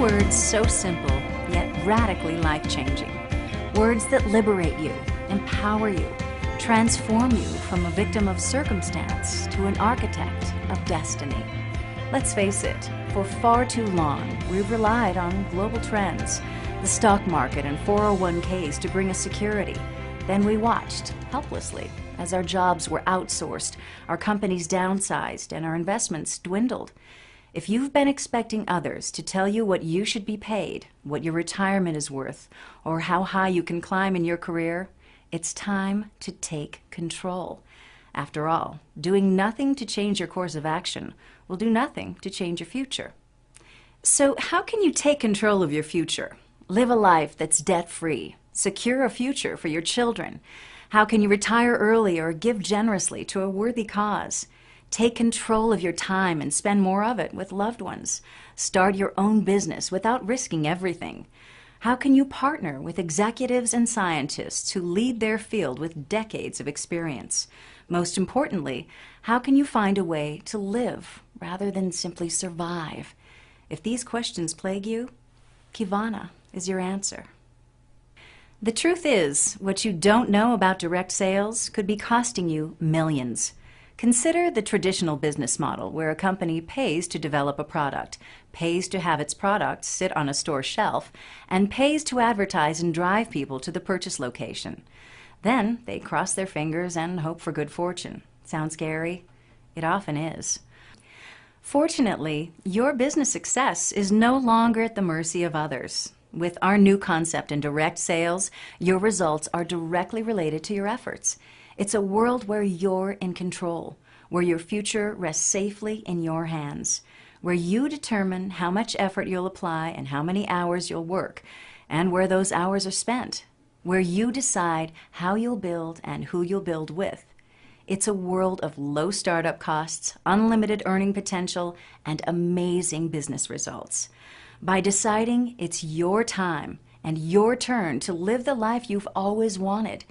words so simple, yet radically life-changing. Words that liberate you, empower you, transform you from a victim of circumstance to an architect of destiny. Let's face it, for far too long, we've relied on global trends, the stock market and 401ks to bring us security. Then we watched, helplessly, as our jobs were outsourced, our companies downsized, and our investments dwindled. If you've been expecting others to tell you what you should be paid, what your retirement is worth, or how high you can climb in your career, it's time to take control. After all, doing nothing to change your course of action will do nothing to change your future. So how can you take control of your future? Live a life that's debt-free. Secure a future for your children. How can you retire early or give generously to a worthy cause? Take control of your time and spend more of it with loved ones. Start your own business without risking everything. How can you partner with executives and scientists who lead their field with decades of experience? Most importantly, how can you find a way to live rather than simply survive? If these questions plague you, Qivana is your answer. The truth is, what you don't know about direct sales could be costing you millions. Consider the traditional business model where a company pays to develop a product, pays to have its product sit on a store shelf, and pays to advertise and drive people to the purchase location. Then they cross their fingers and hope for good fortune. Sound scary? It often is. Fortunately, your business success is no longer at the mercy of others. With our new concept in direct sales, your results are directly related to your efforts. It's a world where you're in control, where your future rests safely in your hands, where you determine how much effort you'll apply and how many hours you'll work, and where those hours are spent, where you decide how you'll build and who you'll build with. It's a world of low startup costs, unlimited earning potential, and amazing business results. By deciding it's your time and your turn to live the life you've always wanted,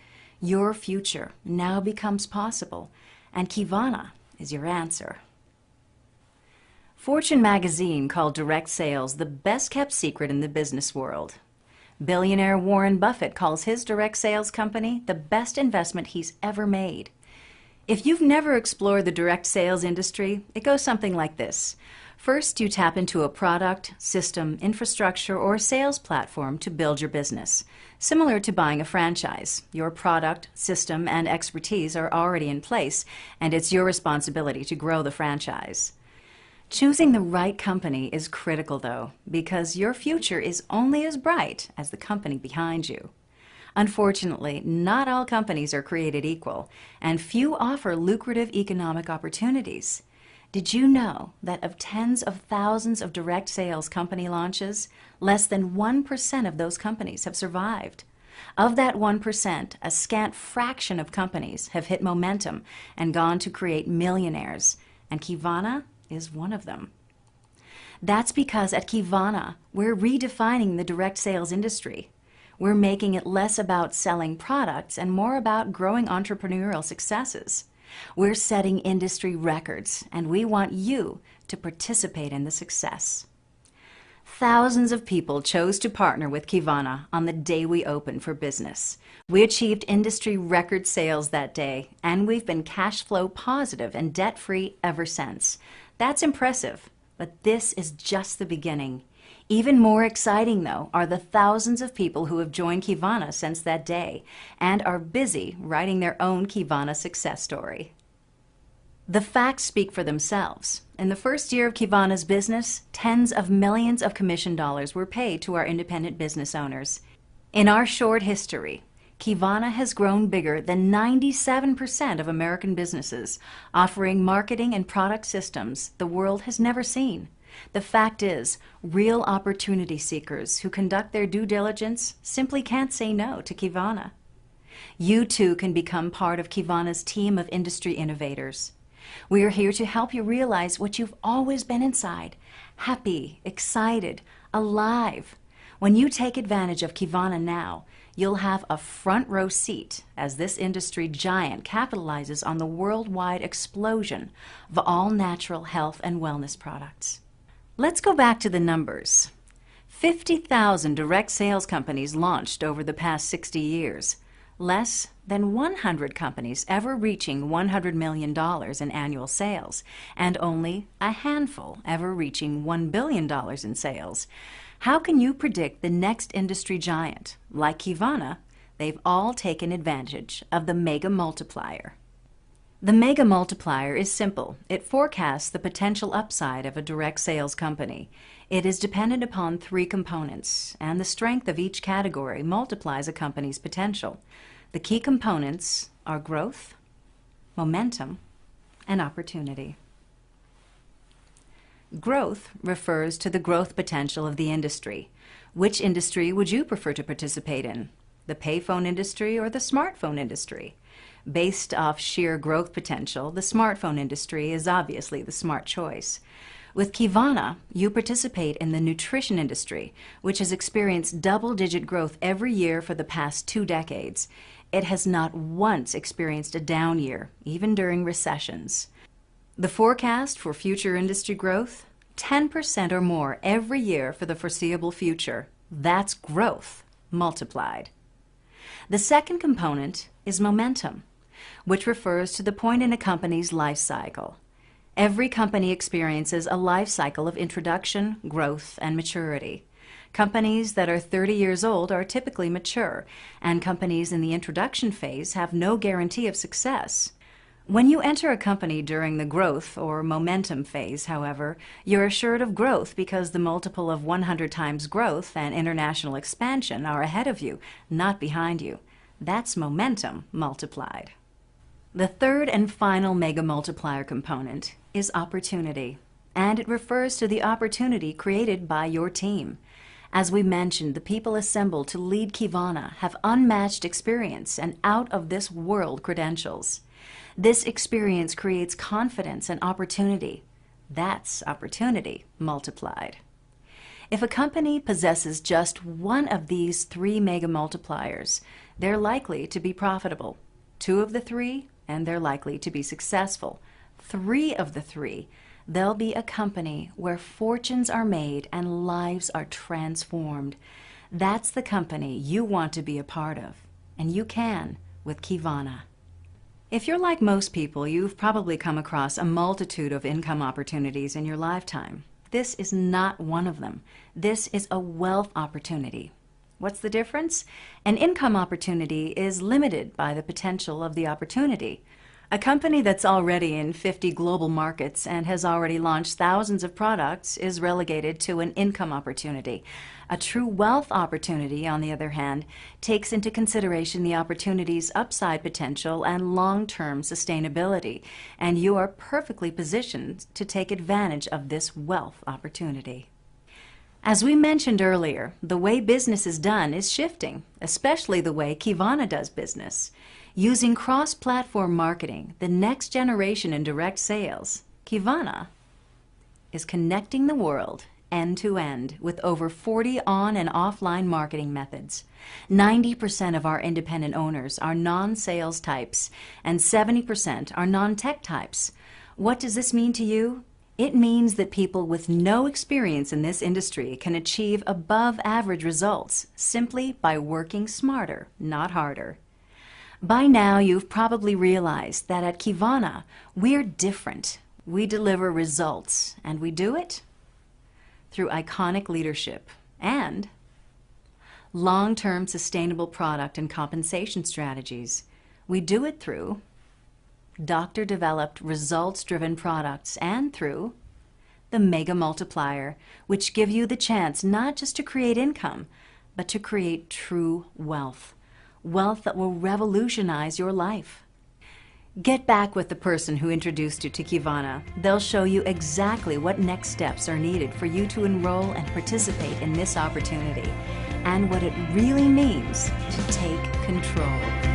your future now becomes possible, and Qivana is your answer. Fortune magazine called direct sales the best-kept secret in the business world. Billionaire Warren Buffett calls his direct sales company the best investment he's ever made. If you've never explored the direct sales industry, it goes something like this. First, you tap into a product, system, infrastructure, or sales platform to build your business. Similar to buying a franchise, your product, system, and expertise are already in place, and it's your responsibility to grow the franchise. Choosing the right company is critical, though, because your future is only as bright as the company behind you. Unfortunately, not all companies are created equal, and few offer lucrative economic opportunities. Did you know that of tens of thousands of direct sales company launches, less than 1% of those companies have survived? Of that 1%, a scant fraction of companies have hit momentum and gone to create millionaires, and Qivana is one of them. That's because at Qivana, we're redefining the direct sales industry. We're making it less about selling products and more about growing entrepreneurial successes. We're setting industry records, and we want you to participate in the success. Thousands of people chose to partner with Qivana on the day we opened for business. We achieved industry record sales that day, and we've been cash flow positive and debt-free ever since. That's impressive, but this is just the beginning. Even more exciting, though, are the thousands of people who have joined Qivana since that day and are busy writing their own Qivana success story. The facts speak for themselves. In the first year of Qivana's business, tens of millions of commission dollars were paid to our independent business owners. In our short history, Qivana has grown bigger than 97% of American businesses, offering marketing and product systems the world has never seen. The fact is, real opportunity seekers who conduct their due diligence simply can't say no to Qivana. You too can become part of Qivana's team of industry innovators. We are here to help you realize what you've always been inside: happy, excited, alive. When you take advantage of Qivana now, you'll have a front row seat as this industry giant capitalizes on the worldwide explosion of all natural health and wellness products. Let's go back to the numbers. 50,000 direct sales companies launched over the past 60 years. Less than 100 companies ever reaching $100 million in annual sales, and only a handful ever reaching $1 billion in sales. How can you predict the next industry giant? Like Qivana, they've all taken advantage of the mega multiplier. The mega multiplier is simple. It forecasts the potential upside of a direct sales company. It is dependent upon three components, and the strength of each category multiplies a company's potential. The key components are growth, momentum, and opportunity. Growth refers to the growth potential of the industry. Which industry would you prefer to participate in? The payphone industry or the smartphone industry? Based off sheer growth potential, the smartphone industry is obviously the smart choice. With Qivana, you participate in the nutrition industry, which has experienced double-digit growth every year for the past 2 decades. It has not once experienced a down year, even during recessions. The forecast for future industry growth? 10% or more every year for the foreseeable future. That's growth multiplied. The second component is momentum, which refers to the point in a company's life cycle. Every company experiences a life cycle of introduction, growth, and maturity. Companies that are 30 years old are typically mature, and companies in the introduction phase have no guarantee of success. When you enter a company during the growth or momentum phase, however, you're assured of growth because the multiple of 100 times growth and international expansion are ahead of you, not behind you. That's momentum multiplied. The third and final mega multiplier component is opportunity, and it refers to the opportunity created by your team. As we mentioned, the people assembled to lead Qivana have unmatched experience and out-of-this-world credentials. This experience creates confidence and opportunity. That's opportunity multiplied. If a company possesses just one of these 3 mega multipliers, they're likely to be profitable. 2 of the 3, and they're likely to be successful. 3 of the 3, they'll be a company where fortunes are made and lives are transformed. That's the company you want to be a part of, and you can with Qivana. If you're like most people, you've probably come across a multitude of income opportunities in your lifetime. This is not one of them. This is a wealth opportunity. What's the difference? An income opportunity is limited by the potential of the opportunity. A company that's already in 50 global markets and has already launched thousands of products is relegated to an income opportunity. A true wealth opportunity, on the other hand, takes into consideration the opportunity's upside potential and long-term sustainability, and you are perfectly positioned to take advantage of this wealth opportunity. As we mentioned earlier, the way business is done is shifting, especially the way Qivana does business. Using cross-platform marketing, the next generation in direct sales, Qivana is connecting the world end-to-end with over 40 on- and offline marketing methods. 90% of our independent owners are non-sales types, and 70% are non-tech types. What does this mean to you? It means that people with no experience in this industry can achieve above-average results simply by working smarter, not harder. By now, you've probably realized that at Qivana, we're different. We deliver results, and we do it through iconic leadership and long-term sustainable product and compensation strategies. We do it through doctor-developed, results-driven products and through the mega multiplier, which give you the chance not just to create income, but to create true wealth. Wealth that will revolutionize your life. Get back with the person who introduced you to Qivana. They'll show you exactly what next steps are needed for you to enroll and participate in this opportunity, and what it really means to take control.